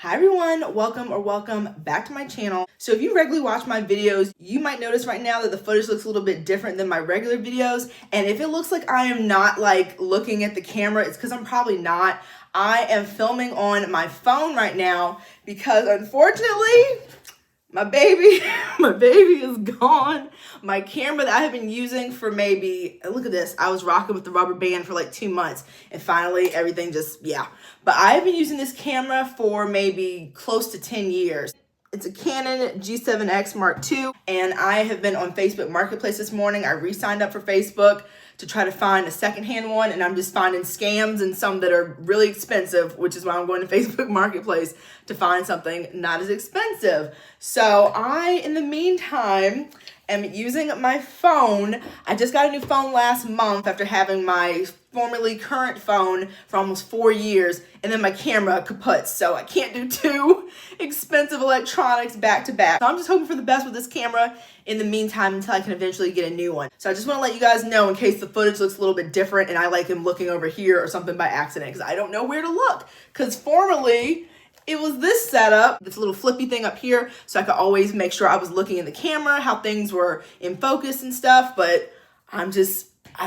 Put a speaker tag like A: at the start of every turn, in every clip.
A: Hi everyone, welcome back to my channel. So if you regularly watch my videos, you might notice right now that the footage looks a little bit different than my regular videos. And if it looks like I am not like looking at the camera, it's because I'm probably not. I am filming on my phone right now because unfortunately, my baby is gone. My camera that I have been using for maybe, look at this, I was rocking with the rubber band for like 2 months and finally everything just, yeah. But I've been using this camera for maybe close to 10 years. It's a Canon G7X Mark II, and I have been on Facebook Marketplace this morning. I re-signed up for Facebook to try to find a secondhand one, and I'm just finding scams and some that are really expensive, which is why I'm going to Facebook Marketplace to find something not as expensive. So I, in the meantime, am using my phone. I just got a new phone last month after having my formerly current phone for almost 4 years, and then my camera kaput, so I can't do two expensive electronics back to back. So I'm just hoping for the best with this camera in the meantime until I can eventually get a new one. So I just want to let you guys know in case the footage looks a little bit different and I like am looking over here or something by accident, because I don't know where to look, because formerly it was this setup, this little flippy thing up here, so I could always make sure I was looking in the camera, how things were in focus and stuff, but I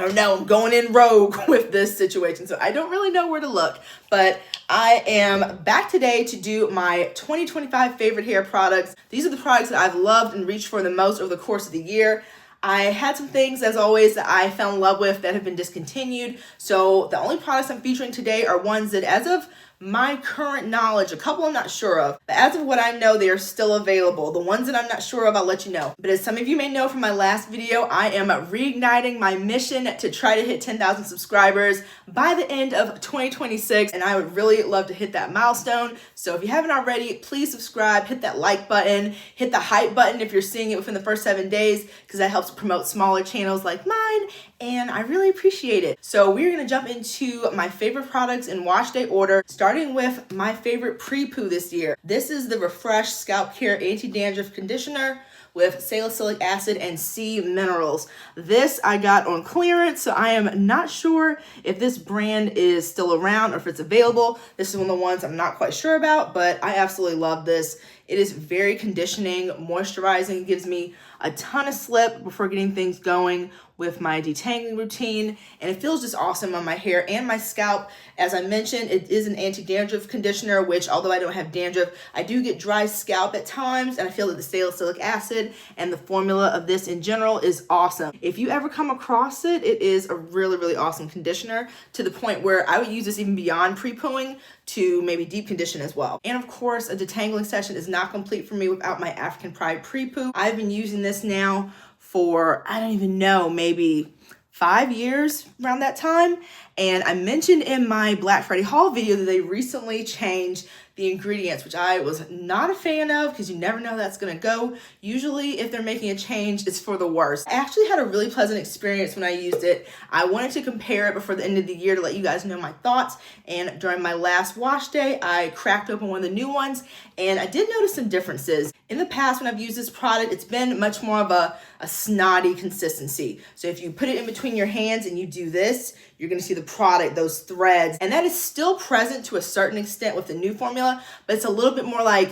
A: don't know, I'm going in rogue with this situation, so I don't really know where to look. But I am back today to do my 2025 favorite hair products. These are the products that I've loved and reached for the most over the course of the year. I had some things, as always, that I fell in love with that have been discontinued. So the only products I'm featuring today are ones that, as of my current knowledge, a couple I'm not sure of, but as of what I know, they are still available. The ones that I'm not sure of, I'll let you know. But as some of you may know from my last video, I am reigniting my mission to try to hit 10,000 subscribers by the end of 2026, and I would really love to hit that milestone. So if you haven't already, please subscribe, hit that like button, hit the hype button if you're seeing it within the first 7 days, because that helps promote smaller channels like mine, and I really appreciate it. So we're gonna jump into my favorite products in wash day order, starting with my favorite Pre-poo this year. This is the Refresh Scalp Care Anti-Dandruff Conditioner with salicylic acid and sea minerals. This I got on clearance, so I am not sure if this brand is still around or if it's available. This is one of the ones I'm not quite sure about, but I absolutely love this. It is very conditioning, moisturizing, gives me a ton of slip before getting things going with my detangling routine, and it feels just awesome on my hair and my scalp. As I mentioned, it is an anti-dandruff conditioner, which although I don't have dandruff, I do get dry scalp at times, and I feel that the salicylic acid and the formula of this in general is awesome. If you ever come across it, it is a really, really awesome conditioner, to the point where I would use this even beyond pre-pooing to maybe deep condition as well. And of course, a detangling session is not complete for me without my African Pride pre-poo. I've been using this now for, I don't even know, maybe 5 years around that time. And I mentioned in my Black Friday haul video that they recently changed the ingredients, which I was not a fan of, because you never know how that's gonna go. Usually if they're making a change, it's for the worse. I actually had a really pleasant experience when I used it. I wanted to compare it before the end of the year to let you guys know my thoughts. And during my last wash day, I cracked open one of the new ones, and I did notice some differences. In the past, when I've used this product, it's been much more of a snotty consistency. So if you put it in between your hands and you do this, you're gonna see the product, those threads. And that is still present to a certain extent with the new formula, but it's a little bit more like,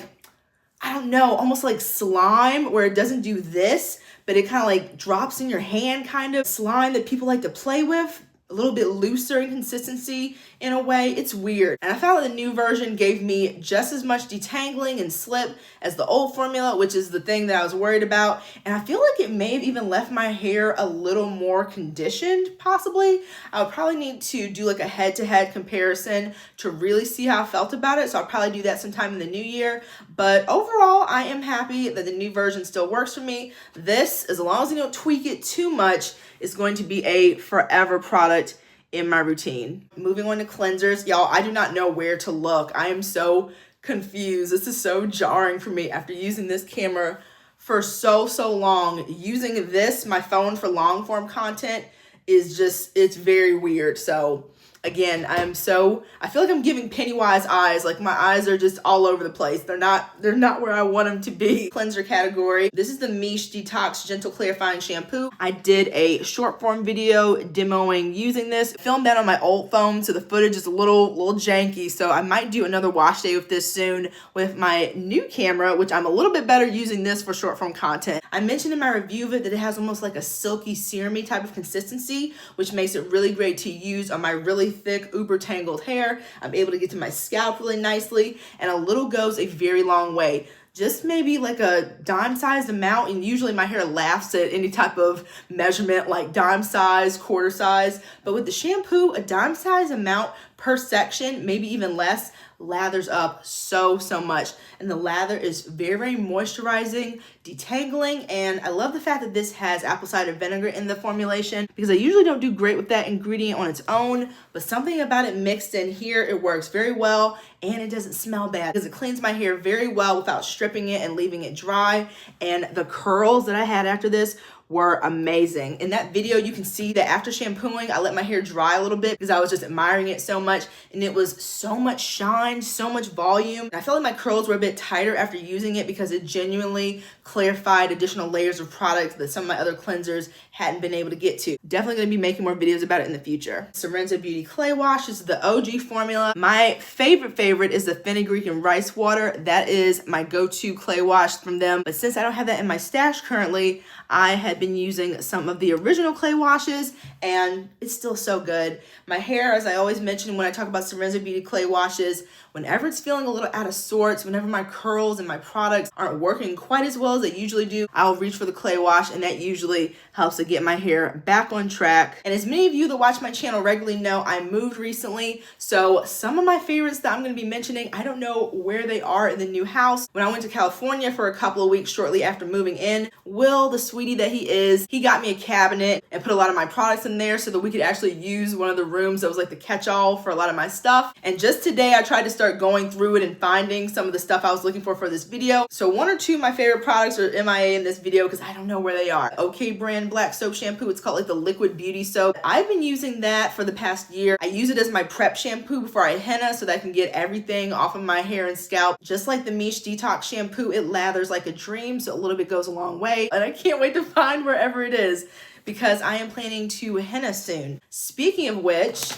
A: I don't know, almost like slime, where it doesn't do this, but it kind of like drops in your hand, kind of slime that people like to play with. A little bit looser in consistency in a way. It's weird. And I found that the new version gave me just as much detangling and slip as the old formula, which is the thing that I was worried about. And I feel like it may have even left my hair a little more conditioned, possibly. I would probably need to do like a head-to-head comparison to really see how I felt about it. So I'll probably do that sometime in the new year. But overall, I am happy that the new version still works for me. This, as long as you don't tweak it too much, is going to be a forever product in my routine. Moving on to cleansers. Y'all, I do not know where to look. I am so confused. This is so jarring for me after using this camera for so long. Using this, my phone, for long form content is just, it's very weird. So Again, I feel like I'm giving Pennywise eyes. Like my eyes are just all over the place. They're not where I want them to be. Cleanser category. This is the Miche Detox Gentle Clarifying Shampoo. I did a short form video demoing using this. Filmed that on my old phone, so the footage is a little janky. So I might do another wash day with this soon with my new camera, which I'm a little bit better using this for short form content. I mentioned in my review of it that it has almost like a silky, serumy type of consistency, which makes it really great to use on my really thick, uber tangled hair. I'm able to get to my scalp really nicely, and a little goes a very long way. Just maybe like a dime-sized amount, and usually my hair laughs at any type of measurement like dime size, quarter size, but with the shampoo, a dime-sized amount per section, maybe even less, lathers up so much. And the lather is very moisturizing, detangling, and I love the fact that this has apple cider vinegar in the formulation, because I usually don't do great with that ingredient on its own, but something about it mixed in here, it works very well, and it doesn't smell bad because it cleans my hair very well without stripping it and leaving it dry. And the curls that I had after this were amazing. In that video, you can see that after shampooing, I let my hair dry a little bit because I was just admiring it so much, and it was so much shine, so much volume. I felt like my curls were a bit tighter after using it because it genuinely clarified additional layers of product that some of my other cleansers hadn't been able to get to. Definitely gonna be making more videos about it in the future. Serenza Beauty Clay Wash is the OG formula. My favorite is the fenugreek and rice water. That is my go-to clay wash from them. But since I don't have that in my stash currently, I had been using some of the original clay washes, and it's still so good. My hair, as I always mention when I talk about Serenza Beauty Clay Washes, whenever it's feeling a little out of sorts, whenever my curls and my products aren't working quite as well as they usually do, I'll reach for the clay wash, and that usually helps to get my hair back on track. And as many of you that watch my channel regularly know, I moved recently, so some of my favorites that I'm going to be mentioning, I don't know where they are in the new house. When I went to California for a couple of weeks shortly after moving in, Will, the sweetie that he is, he got me a cabinet and put a lot of my products in there so that we could actually use one of the rooms that was like the catch-all for a lot of my stuff. And just today, I tried to start going through it and finding some of the stuff I was looking for this video. So one or two of my favorite products are MIA in this video because I don't know where they are. OK brand black soap shampoo. It's called like the liquid beauty soap. I've been using that for the past year. I use it as my prep shampoo before I henna so that I can get everything off of my hair and scalp. Just like the Miche Detox shampoo, it lathers like a dream, so a little bit goes a long way. And I can't wait to find wherever it is because I am planning to henna soon. Speaking of which,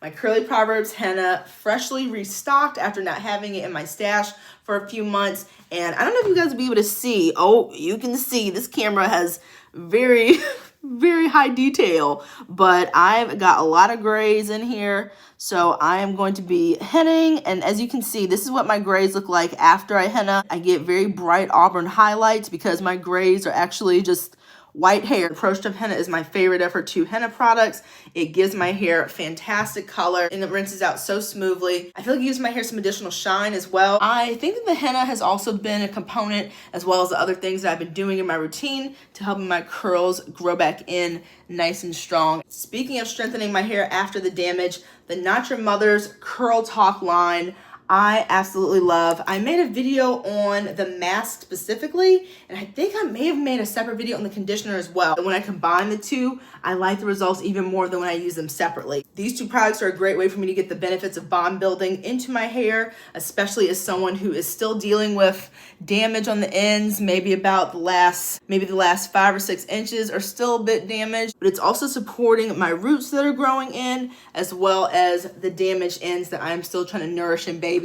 A: my Curly Proverbs henna freshly restocked after not having it in my stash for a few months. And I don't know if you guys will be able to see. Oh, you can see this camera has very high detail, but I've got a lot of grays in here. So I am going to be henning, and as you can see, this is what my grays look like after I henna. I get very bright auburn highlights because my grays are actually just white hair. Pro Strength Henna is my favorite of her two henna products. It gives my hair fantastic color and it rinses out so smoothly. I feel like it gives my hair some additional shine as well. I think that the henna has also been a component, as well as the other things that I've been doing in my routine to help my curls grow back in nice and strong. Speaking of strengthening my hair after the damage, the Not Your Mother's Curl Talk line I absolutely love. I made a video on the mask specifically, and I think I may have made a separate video on the conditioner as well. And when I combine the two, I like the results even more than when I use them separately. These two products are a great way for me to get the benefits of bond building into my hair, especially as someone who is still dealing with damage on the ends. Maybe the last 5 or 6 inches are still a bit damaged, but it's also supporting my roots that are growing in, as well as the damaged ends that I'm still trying to nourish and baby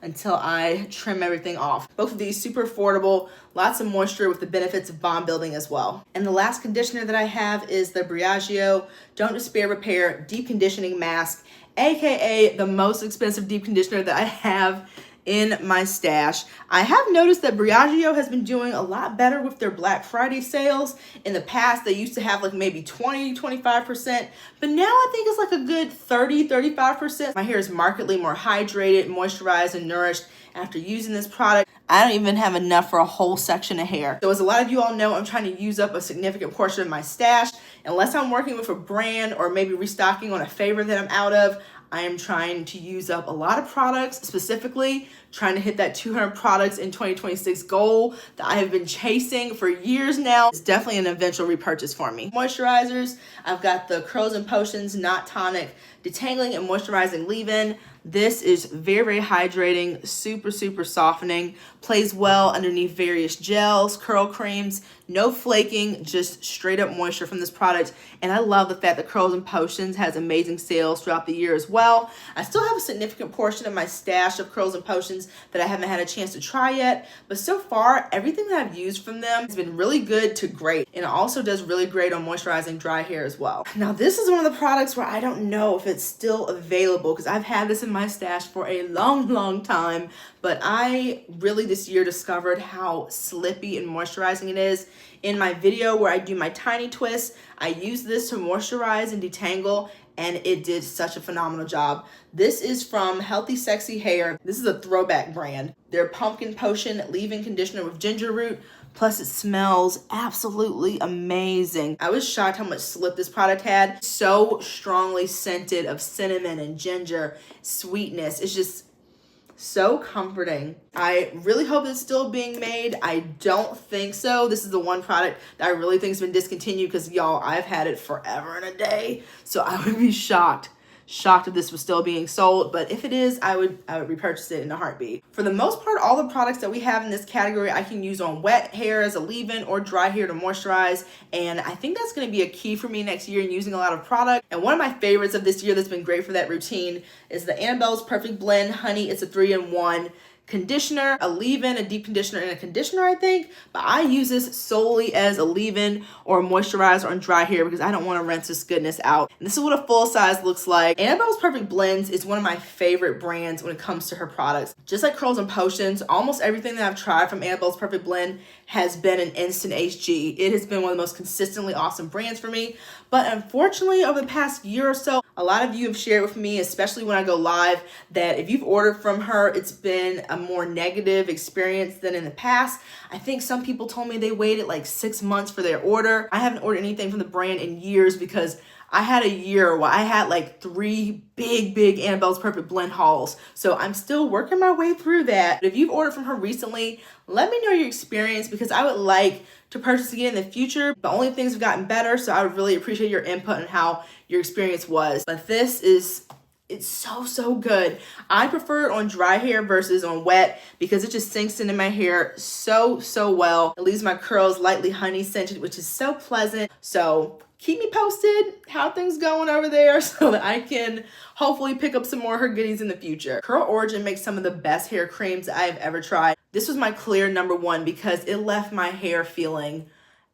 A: until I trim everything off. Both of these super affordable, lots of moisture with the benefits of bond building as well. And the last conditioner that I have is the Briogeo Don't Despair Repair Deep Conditioning Mask, aka the most expensive deep conditioner that I have in my stash. I have noticed that Briogeo has been doing a lot better with their Black Friday sales. In the past, they used to have like maybe 20-25%, but now I think it's like a good 30-35%. My hair is markedly more hydrated, moisturized, and nourished after using this product. I don't even have enough for a whole section of hair. So as a lot of you all know, I'm trying to use up a significant portion of my stash. Unless I'm working with a brand or maybe restocking on a favorite that I'm out of, I am trying to use up a lot of products, specifically trying to hit that 200 products in 2026 goal that I have been chasing for years now. It's definitely an eventual repurchase for me. Moisturizers, I've got the Curls and Potions Knot Tonic Detangling and Moisturizing Leave-In. This is very, very hydrating, super softening, plays well underneath various gels, curl creams, no flaking, just straight up moisture from this product. And I love the fact that Curls and Potions has amazing sales throughout the year as well. I still have a significant portion of my stash of Curls and Potions that I haven't had a chance to try yet, but so far everything that I've used from them has been really good to great, and it also does really great on moisturizing dry hair as well. Now this is one of the products where I don't know if it's still available because I've had this in my stash for a long time, but I really this year discovered how slippy and moisturizing it is. In my video where I do my tiny twists, I use this to moisturize and detangle, and it did such a phenomenal job. This is from Healthy Sexy Hair. This is a throwback brand. Their Pumpkin Potion Leave-In Conditioner with ginger root, plus it smells absolutely amazing. I was shocked how much slip this product had. So strongly scented of cinnamon and ginger, sweetness. It's just so comforting. I really hope it's still being made. I don't think so. This is the one product that I really think has been discontinued because y'all, I've had it forever and a day. So I would be shocked if this was still being sold, but if it is, I would repurchase it in a heartbeat. For the most part, all the products that we have in this category I can use on wet hair as a leave-in or dry hair to moisturize, and I think that's going to be a key for me next year in using a lot of product. And one of my favorites of this year that's been great for that routine is the Annabelle's Perfect Blend Honey. It's a 3-in-1 conditioner, a leave-in, a deep conditioner, and a conditioner, I think. But I use this solely as a leave-in or a moisturizer on dry hair because I don't want to rinse this goodness out. And this is what a full size looks like. Annabelle's Perfect Blends is one of my favorite brands when it comes to her products. Just like Curls and Potions, almost everything that I've tried from Annabelle's Perfect Blend has been an instant HG. It has been one of the most consistently awesome brands for me. But unfortunately, over the past year or so, a lot of you have shared with me, especially when I go live, that if you've ordered from her, it's been a more negative experience than in the past. I think some people told me they waited like 6 months for their order. I haven't ordered anything from the brand in years because I had a year where I had like 3 big Annabelle's Perfect Blend hauls. So I'm still working my way through that. But if you've ordered from her recently, let me know your experience because I would like to purchase again in the future. The only things have gotten better, so I would really appreciate your input on how your experience was. But this is, it's so good. I prefer it on dry hair versus on wet because it just sinks into my hair so well. It leaves my curls lightly honey scented, which is so pleasant. So keep me posted how things going over there so that I can hopefully pick up some more of her goodies in the future. Curl Origin makes some of the best hair creams I've ever tried. This was my clear #1 because it left my hair feeling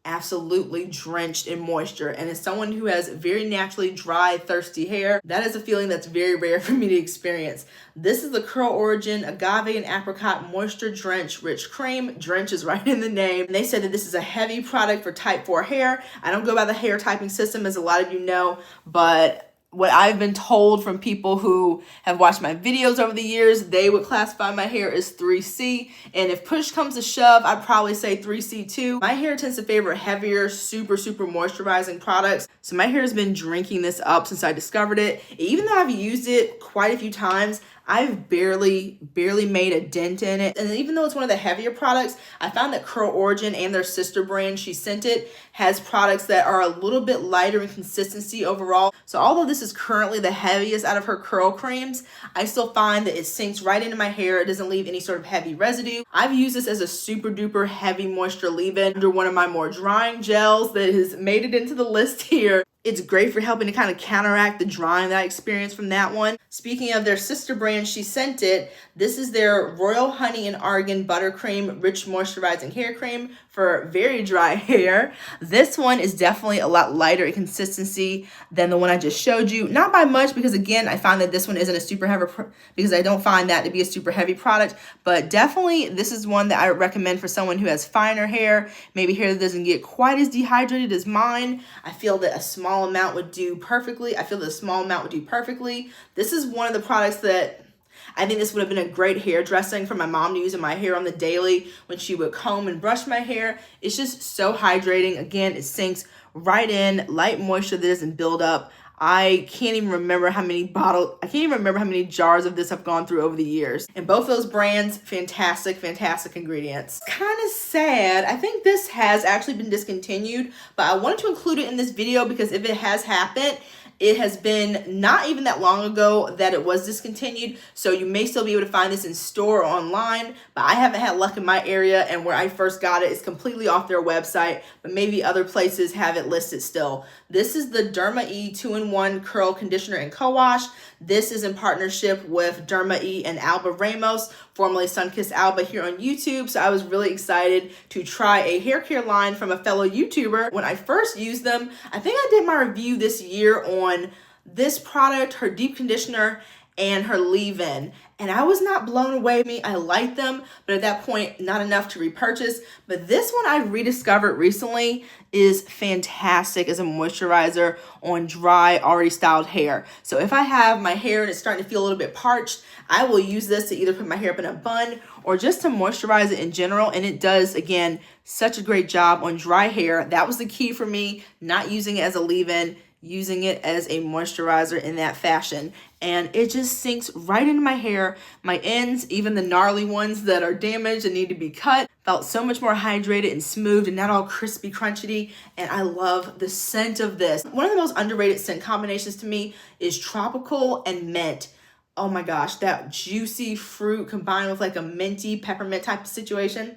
A: absolutely drenched in moisture. And as someone who has very naturally dry, thirsty hair, that is a feeling that's very rare for me to experience. This is the Curl Origin Agave and Apricot Moisture Drench Rich Cream. Drench is right in the name. And they said that this is a heavy product for type 4 hair. I don't go by the hair typing system, as a lot of you know, but what I've been told from people who have watched my videos over the years, they would classify my hair as 3C. And if push comes to shove, I'd probably say 3C too. My hair tends to favor heavier, super moisturizing products. So my hair has been drinking this up since I discovered it. Even though I've used it quite a few times, I've barely made a dent in it. And even though it's one of the heavier products, I found that Curl Origin and their sister brand, She Sent It, has products that are a little bit lighter in consistency overall. So although this is currently the heaviest out of her curl creams, I still find that it sinks right into my hair. It doesn't leave any sort of heavy residue. I've used this as a super duper heavy moisture leave-in under one of my more drying gels that has made it into the list here. It's great for helping to kind of counteract the drying that I experienced from that one. Speaking of their sister brand, She Sent It, this is their Royal Honey and Argan Buttercream Rich Moisturizing Hair Cream for very dry hair. This one is definitely a lot lighter in consistency than the one I just showed you. Not by much, because again, I find that this one isn't a super heavy, because I don't find that to be a super heavy product, but definitely this is one that I would recommend for someone who has finer hair, maybe hair that doesn't get quite as dehydrated as mine. I feel that a small amount would do perfectly. This is one of the products that I think this would have been a great hair dressing for my mom to use in my hair on the daily when she would comb and brush my hair. It's just so hydrating. Again, it sinks right in, light moisture that doesn't build up. I can't even remember how many jars of this I've gone through over the years. And both those brands, fantastic, fantastic ingredients. Kind of sad. I think this has actually been discontinued, but I wanted to include it in this video because if it has happened, it has been not even that long ago that it was discontinued, so you may still be able to find this in store or online, but I haven't had luck in my area, and where I first got it is completely off their website, but maybe other places have it listed still. This is the Derma E 2-in-1 Curl Conditioner and Co-Wash. This is in partnership with Derma E and Alba Ramos, formerly Sunkissed Alba, here on YouTube. So I was really excited to try a hair care line from a fellow YouTuber. When I first used them, I think I did my review this year on this product, her deep conditioner, and her leave-in. And I was not blown away. I liked them, but at that point, not enough to repurchase. But this one I rediscovered recently is fantastic as a moisturizer on dry, already styled hair. So if I have my hair and it's starting to feel a little bit parched, I will use this to either put my hair up in a bun or just to moisturize it in general. And it does, again, such a great job on dry hair. That was the key for me, not using it as a leave-in, using it as a moisturizer in that fashion. And it just sinks right into my hair. My ends, even the gnarly ones that are damaged and need to be cut, felt so much more hydrated and smooth and not all crispy, crunchy. And I love the scent of this. One of the most underrated scent combinations to me is tropical and mint. Oh my gosh, that juicy fruit combined with like a minty peppermint type of situation.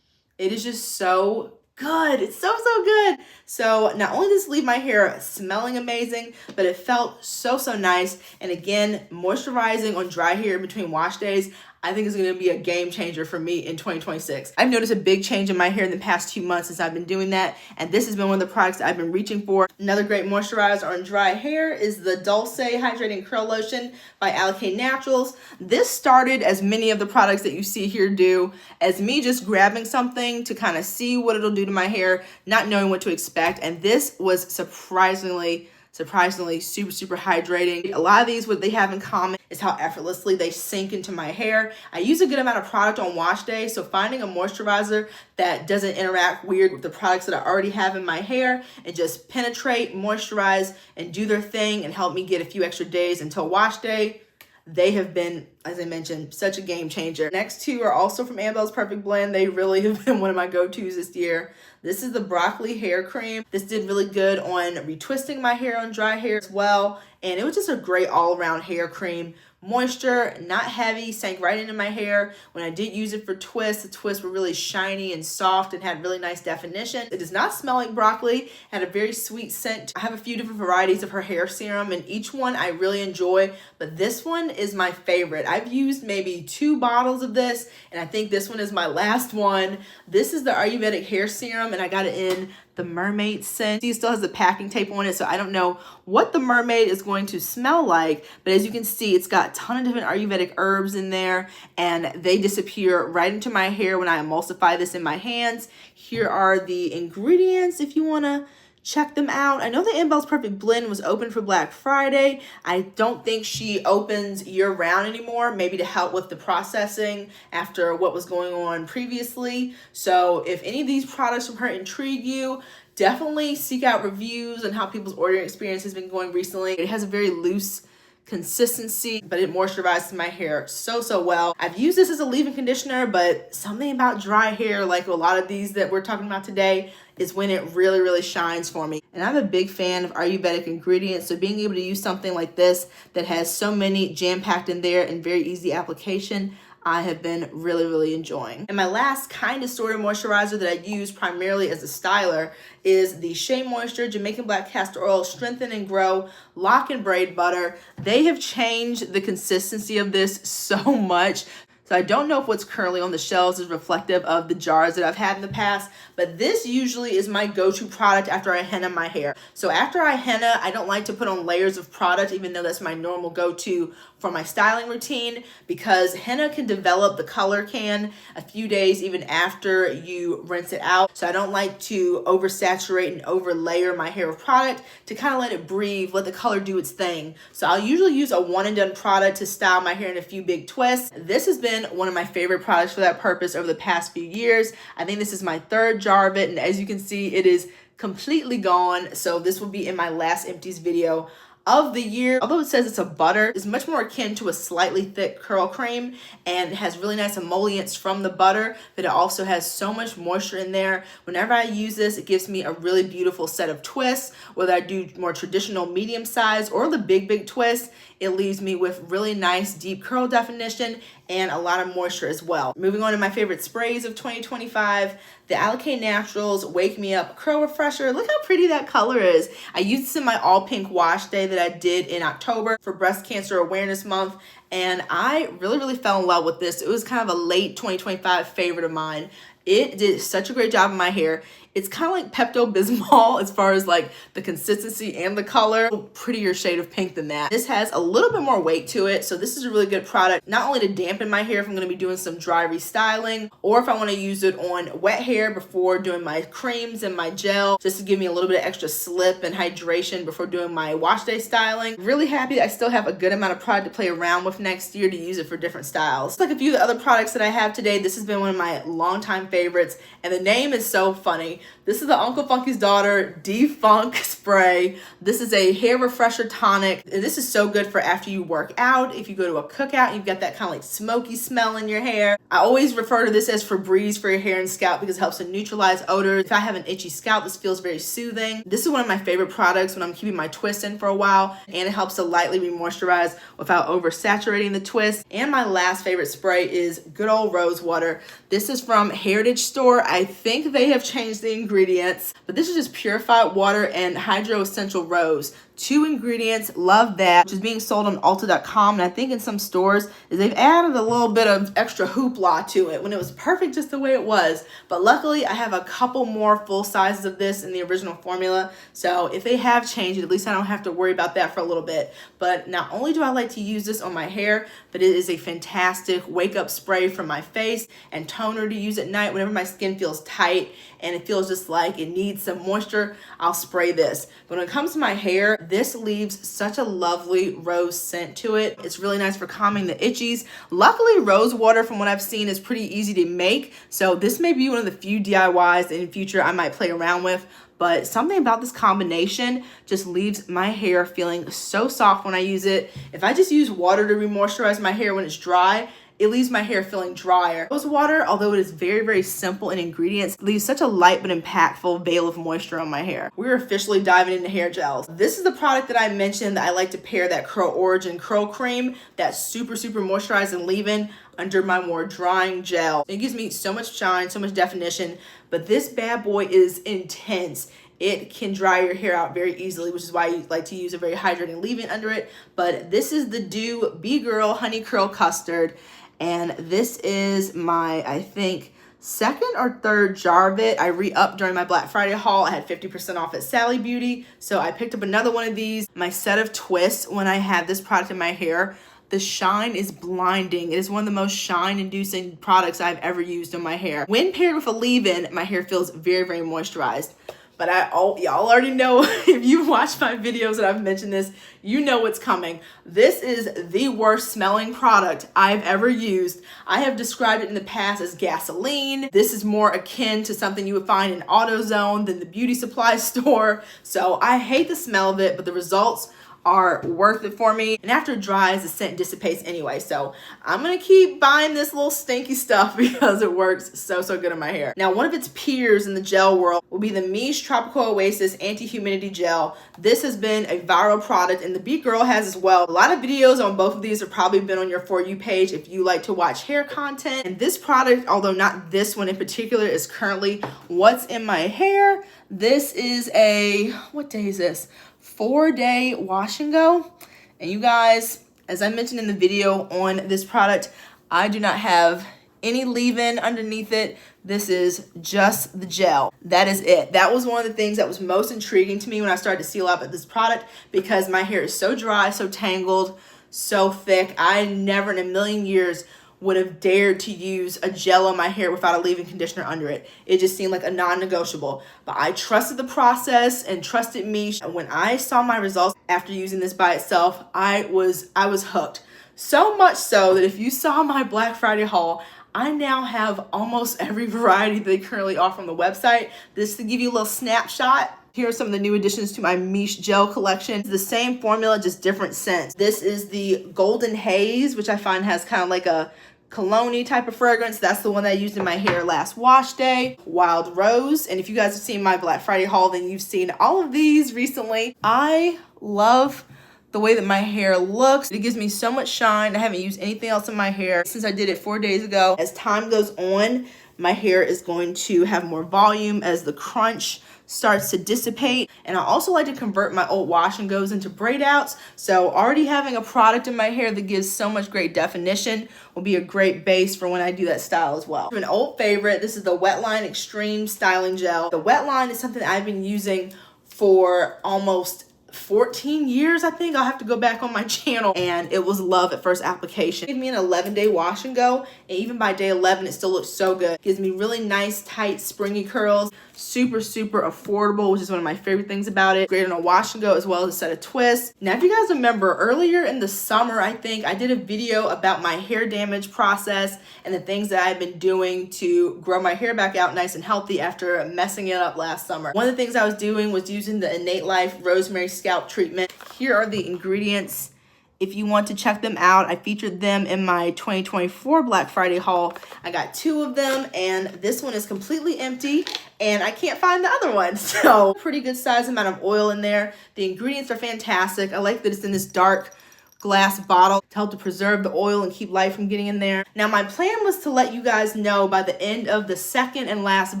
A: It is just so good. It's so, so good. So not only does it leave my hair smelling amazing, but it felt so, so nice. And again, moisturizing on dry hair between wash days, I think is going to be a game changer for me in 2026. I've noticed a big change in my hair in the past 2 months since I've been doing that. And this has been one of the products that I've been reaching for. Another great moisturizer on dry hair is the Dulce Hydrating Curl Lotion by Alkane Naturals. This started, as many of the products that you see here do, as me just grabbing something to kind of see what it'll do to my hair, not knowing what to expect. And this was surprisingly super, super hydrating. A lot of these, what they have in common is how effortlessly they sink into my hair. I use a good amount of product on wash day, so finding a moisturizer that doesn't interact weird with the products that I already have in my hair and just penetrate, moisturize, and do their thing and help me get a few extra days until wash day, they have been, as I mentioned, such a game changer. Next two are also from Annabelle's Perfect Blend. They really have been one of my go-tos this year. This is the Broccoli Hair Cream. This did really good on retwisting my hair on dry hair as well. And it was just a great all-around hair cream. Moisture, not heavy, sank right into my hair. When I did use it for twists, the twists were really shiny and soft and had really nice definition. It does not smell like broccoli, had a very sweet scent. I have a few different varieties of her hair serum and each one I really enjoy, but this one is my favorite. I've used maybe 2 bottles of this and I think this one is my last one. This is the Ayurvedic hair serum and I got it in the mermaid scent. It still has the packing tape on it, so I don't know what the mermaid is going to smell like, but as you can see, it's got a ton of different Ayurvedic herbs in there, and they disappear right into my hair when I emulsify this in my hands. Here are the ingredients if you want to check them out. I know that Annabelle's Perfect Blend was open for Black Friday. I don't think she opens year-round anymore, maybe to help with the processing after what was going on previously. So if any of these products from her intrigue you, definitely seek out reviews and how people's ordering experience has been going recently. It has a very loose consistency, but it moisturizes my hair so, so well. I've used this as a leave-in conditioner, but something about dry hair, like a lot of these that we're talking about today, is when it really, really shines for me. And I'm a big fan of Ayurvedic ingredients, so being able to use something like this that has so many jam-packed in there and very easy application, I have been really, really enjoying. And my last kind of sort of moisturizer that I use primarily as a styler is the Shea Moisture Jamaican Black Castor Oil Strengthen and Grow Lock and Braid Butter. They have changed the consistency of this so much. So I don't know if what's currently on the shelves is reflective of the jars that I've had in the past, but this usually is my go-to product after I henna my hair. So after I henna, I don't like to put on layers of product, even though that's my normal go-to for my styling routine, because henna can develop, the color can, a few days even after you rinse it out. So I don't like to oversaturate and overlayer my hair with product, to kind of let it breathe, let the color do its thing. So I'll usually use a one and done product to style my hair in a few big twists. This has been one of my favorite products for that purpose over the past few years. I think this is my 3rd jar of it, and as you can see, it is completely gone. So this will be in my last empties video of the year. Although it says it's a butter, it's much more akin to a slightly thick curl cream and has really nice emollients from the butter, but it also has so much moisture in there. Whenever I use this, it gives me a really beautiful set of twists, whether I do more traditional medium size or the big twist. It leaves me with really nice deep curl definition and a lot of moisture as well. Moving on to my favorite sprays of 2025, the Alikay Naturals Wake Me Up Curl Refresher. Look how pretty that color is. I used this in my all pink wash day that I did in October for Breast Cancer Awareness Month, and I really fell in love with this. It was kind of a late 2025 favorite of mine. It did such a great job in my hair. It's kind of like Pepto-Bismol as far as like the consistency and the color. A prettier shade of pink than that. This has a little bit more weight to it, so this is a really good product, not only to dampen my hair if I'm going to be doing some dry restyling, or if I want to use it on wet hair before doing my creams and my gel, just to give me a little bit of extra slip and hydration before doing my wash day styling. Really happy that I still have a good amount of product to play around with next year to use it for different styles. Like a few of the other products that I have today, this has been one of my longtime favorites, and the name is so funny. This is the Uncle Funky's Daughter Defunk Spray. This is a hair refresher tonic. And this is so good for after you work out. If you go to a cookout and you've got that kind of like smoky smell in your hair. I always refer to this as Febreze for your hair and scalp because it helps to neutralize odors. If I have an itchy scalp, this feels very soothing. This is one of my favorite products when I'm keeping my twist in for a while, and it helps to lightly re-moisturize without oversaturating the twist. And my last favorite spray is good old rose water. This is from Heritage Store. I think they have changed the ingredients, but this is just purified water and hydro essential rose. 2 ingredients, love that, which is being sold on Ulta.com, and I think in some stores is they've added a little bit of extra hoopla to it when it was perfect just the way it was. But luckily I have a couple more full sizes of this in the original formula, so if they have changed it, at least I don't have to worry about that for a little bit. But not only do I like to use this on my hair, but it is a fantastic wake up spray for my face and toner to use at night whenever my skin feels tight and it feels just like it needs some moisture. I'll spray this. But when it comes to my hair, this leaves such a lovely rose scent to it. It's really nice for calming the itchies. Luckily, rose water, from what I've seen, is pretty easy to make. So this may be one of the few DIYs in the future I might play around with. But something about this combination just leaves my hair feeling so soft when I use it. If I just use water to re-moisturize my hair when it's dry, it leaves my hair feeling drier. Rose water, although it is very simple in ingredients, leaves such a light but impactful veil of moisture on my hair. We're officially diving into hair gels. This is the product that I mentioned that I like to pair that Curl Origin curl cream, that super moisturizing leave-in, under my more drying gel. It gives me so much shine, so much definition, but this bad boy is intense. It can dry your hair out very easily, which is why you like to use a very hydrating leave-in under it. But this is the Dew B-Girl Honey Curl Custard. And this is my, I think, second or third jar of it. I re-upped during my Black Friday haul. I had 50% off at Sally Beauty. So I picked up another one of these. My set of twists when I had this product in my hair, the shine is blinding. It is one of the most shine-inducing products I've ever used on my hair. When paired with a leave-in, my hair feels very moisturized. But y'all already know, if you've watched my videos and I've mentioned this, you know what's coming. This is the worst smelling product I've ever used. I have described it in the past as gasoline. This is more akin to something you would find in AutoZone than the beauty supply store. So I hate the smell of it, but the results are worth it for me. And after it dries, the scent dissipates anyway. So I'm gonna keep buying this little stinky stuff because it works so good in my hair. Now, one of its peers in the gel world will be the Miche Tropical Oasis Anti-Humidity Gel. This has been a viral product, and the Beat Girl has as well. A lot of videos on both of these have probably been on your For You page if you like to watch hair content. And this product, although not this one in particular, is currently what's in my hair. This is a, what day is this? 4-day wash and go. And you guys, as I mentioned in the video on this product, I do not have any leave-in underneath it. This is just the gel. That is it. That was one of the things that was most intriguing to me when I started to seal up at this product, because my hair is so dry, so tangled, so thick. I never in a million years would have dared to use a gel on my hair without a leave-in conditioner under it. It just seemed like a non-negotiable. But I trusted the process and trusted Miche. When I saw my results after using this by itself, I was hooked. So much so that if you saw my Black Friday haul, I now have almost every variety that they currently offer on the website. This to give you a little snapshot. Here are some of the new additions to my Miche Gel collection. It's the same formula, just different scents. This is the Golden Haze, which I find has kind of like a cologne-y type of fragrance. That's the one that I used in my hair last wash day. Wild Rose. And if you guys have seen my Black Friday haul, then you've seen all of these recently. I love the way that my hair looks. It gives me so much shine. I haven't used anything else in my hair since I did it 4 days ago. As time goes on, my hair is going to have more volume as the crunch starts to dissipate. And I also like to convert my old wash and goes into braid outs. So already having a product in my hair that gives so much great definition will be a great base for when I do that style as well. An old favorite, this is the Wetline Extreme Styling Gel. The Wetline is something I've been using for almost 14 years, I think. I'll have to go back on my channel, and it was love at first application. It gave me an 11-day wash and go, and even by day 11 it still looks so good. It gives me really nice tight springy curls, super affordable, which is one of my favorite things about it. Great on a wash and go as well as a set of twists. Now if you guys remember earlier in the summer, I think I did a video about my hair damage process and the things that I've been doing to grow my hair back out nice and healthy after messing it up last summer. One of the things I was doing was using the Innate Life Rosemary Scalp Treatment. Here are the ingredients. If you want to check them out, I featured them in my 2024 Black Friday haul. I got 2 of them, and this one is completely empty, and I can't find the other one. So pretty good size amount of oil in there. The ingredients are fantastic. I like that it's in this dark glass bottle to help to preserve the oil and keep light from getting in there. Now my plan was to let you guys know by the end of the second and last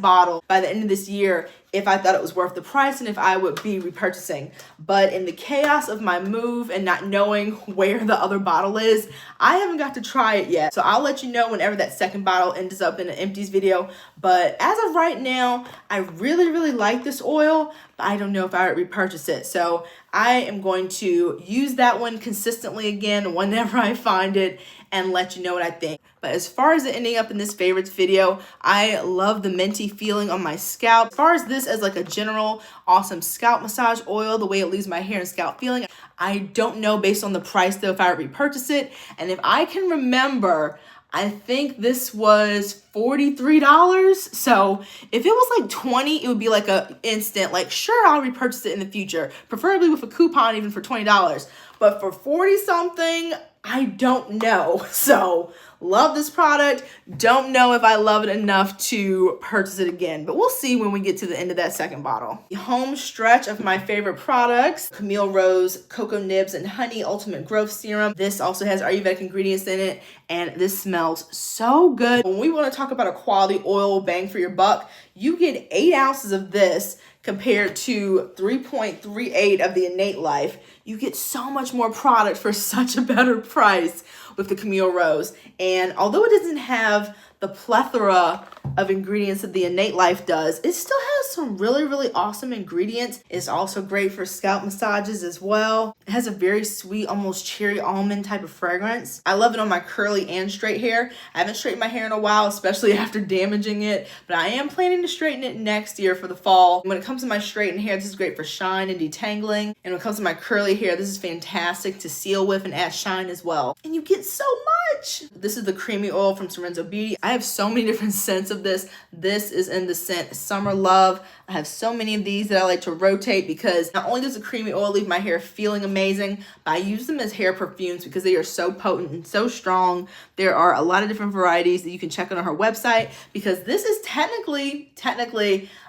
A: bottle, by the end of this year, if I thought it was worth the price and if I would be repurchasing. But in the chaos of my move and not knowing where the other bottle is, I haven't got to try it yet. So I'll let you know whenever that second bottle ends up in an empties video. But as of right now, I really like this oil, but I don't know if I would repurchase it. So I am going to use that one consistently again whenever I find it and let you know what I think. But as far as it ending up in this favorites video, I love the minty feeling on my scalp. As far as this as like a general awesome scalp massage oil, the way it leaves my hair and scalp feeling, I don't know based on the price though if I would repurchase it. And if I can remember, I think this was $43. So if it was like 20, it would be like a instant, like, sure, I'll repurchase it in the future, preferably with a coupon even for $20. But for 40 something, I don't know. So love this product. Don't know if I love it enough to purchase it again, but we'll see when we get to the end of that second bottle. The home stretch of my favorite products, Camille Rose Cocoa Nibs and Honey Ultimate Growth Serum. This also has Ayurvedic ingredients in it, and this smells so good. When we want to talk about a quality oil bang for your buck, you get 8 ounces of this compared to 3.38 of the Innate Life. You get so much more product for such a better price with the Camille Rose. And although it doesn't have the plethora of ingredients that the Innate Life does, it still has some really awesome ingredients. It's also great for scalp massages as well. It has a very sweet, almost cherry almond type of fragrance. I love it on my curly and straight hair. I haven't straightened my hair in a while, especially after damaging it, but I am planning to straighten it next year for the fall. When it comes to my straightened hair, this is great for shine and detangling. And when it comes to my curly hair, this is fantastic to seal with and add shine as well. And you get so much. This is the creamy oil from Sorenzo Beauty. I have so many different scents of this. This is in the scent Summer Love. I have so many of these that I like to rotate because not only does the creamy oil leave my hair feeling amazing, but I use them as hair perfumes because they are so potent and so strong. There are a lot of different varieties that you can check on her website because this is technically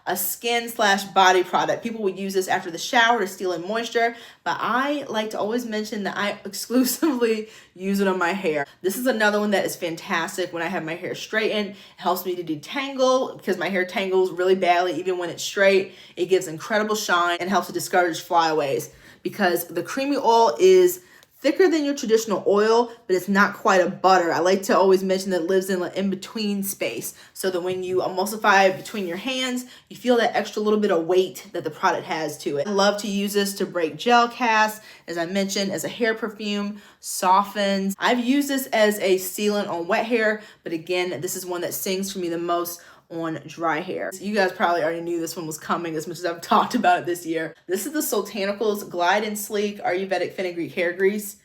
A: a skin/body product. People would use this after the shower to steal in moisture, but I like to always mention that I exclusively use it on my hair. This is another one that is fantastic when I have my hair straightened. It helps me to detangle because my hair tangles really badly even when it's straight. It gives incredible shine and helps to discourage flyaways because the creamy oil is thicker than your traditional oil, but it's not quite a butter. I like to always mention that it lives in an in-between space so that when you emulsify between your hands, you feel that extra little bit of weight that the product has to it. I love to use this to break gel casts, as I mentioned, as a hair perfume, softens. I've used this as a sealant on wet hair, but again, this is one that sings for me the most on dry hair. So you guys probably already knew this one was coming as much as I've talked about it this year. This is the Sultanicals Glide and Sleek Ayurvedic Fenugreek Hair Grease.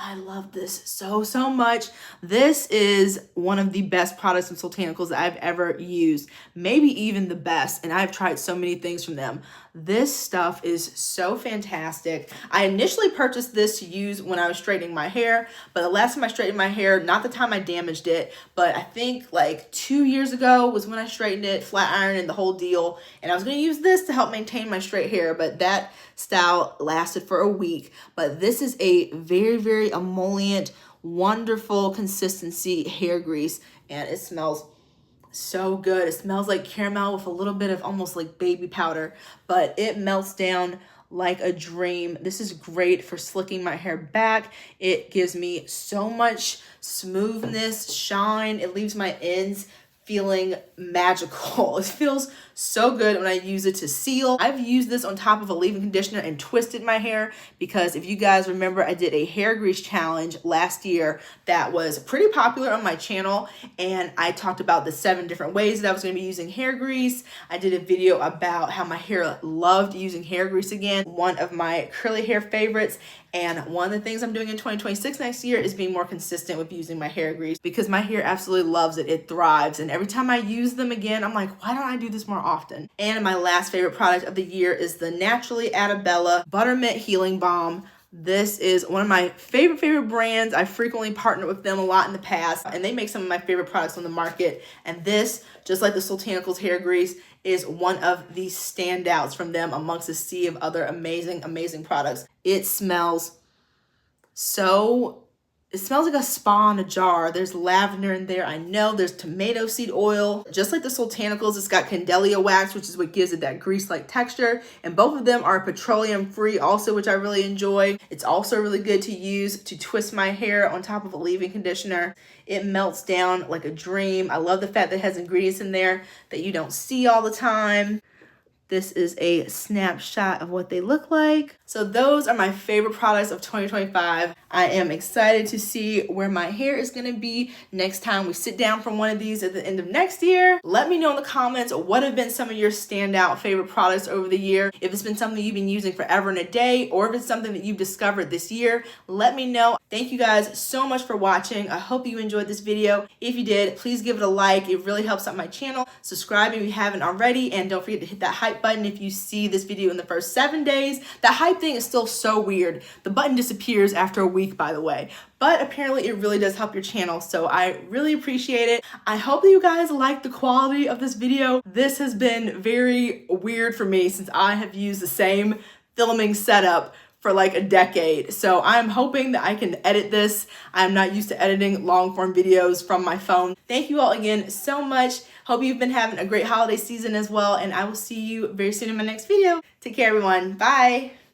A: I love this so much. This is one of the best products from Soultanicals that I've ever used, maybe even the best, and I've tried so many things from them. This stuff is so fantastic. I initially purchased this to use when I was straightening my hair, but the last time I straightened my hair, not the time I damaged it, but I think like 2 years ago was when I straightened it, flat iron and the whole deal, and I was gonna use this to help maintain my straight hair, but that style lasted for a week. But this is a very emollient, wonderful consistency hair grease, and it smells so good. It smells like caramel with a little bit of almost like baby powder, but it melts down like a dream. This is great for slicking my hair back. It gives me so much smoothness, shine. It leaves my ends feeling magical. It feels so good when I use it to seal. I've used this on top of a leave-in conditioner and twisted my hair because if you guys remember, I did a hair grease challenge last year that was pretty popular on my channel, and I talked about the 7 different ways that I was going to be using hair grease. I did a video about how my hair loved using hair grease again, one of my curly hair favorites. And one of the things I'm doing in 2026 next year is being more consistent with using my hair grease because my hair absolutely loves it. It thrives. And every time I use them again, I'm like, why don't I do this more often? And my last favorite product of the year is the Naturally Adabella Buttermint Healing Balm. This is one of my favorite brands. I frequently partnered with them a lot in the past, and they make some of my favorite products on the market. And this, just like the Soultanicals hair grease, is one of the standouts from them amongst a sea of other amazing products. It smells like a spa in a jar. There's lavender in there. I know there's tomato seed oil. Just like the Soultanicals, it's got Candelia wax, which is what gives it that grease-like texture. And both of them are petroleum-free also, which I really enjoy. It's also really good to use to twist my hair on top of a leave-in conditioner. It melts down like a dream. I love the fact that it has ingredients in there that you don't see all the time. This is a snapshot of what they look like. So those are my favorite products of 2025. I am excited to see where my hair is gonna be next time we sit down for one of these at the end of next year. Let me know in the comments what have been some of your standout favorite products over the year. If it's been something you've been using forever and a day, or if it's something that you've discovered this year, let me know. Thank you guys so much for watching. I hope you enjoyed this video. If you did, please give it a like. It really helps out my channel. Subscribe if you haven't already, and don't forget to hit that hype button if you see this video in the first 7 days. The hype thing is still so weird. The button disappears after a week, by the way, but apparently it really does help your channel, so I really appreciate it. I hope that you guys like the quality of this video. This has been very weird for me since I have used the same filming setup for like a decade. So I'm hoping that I can edit this. I'm not used to editing long form videos from my phone. Thank you all again so much. Hope you've been having a great holiday season as well, and I will see you very soon in my next video. Take care, everyone. Bye.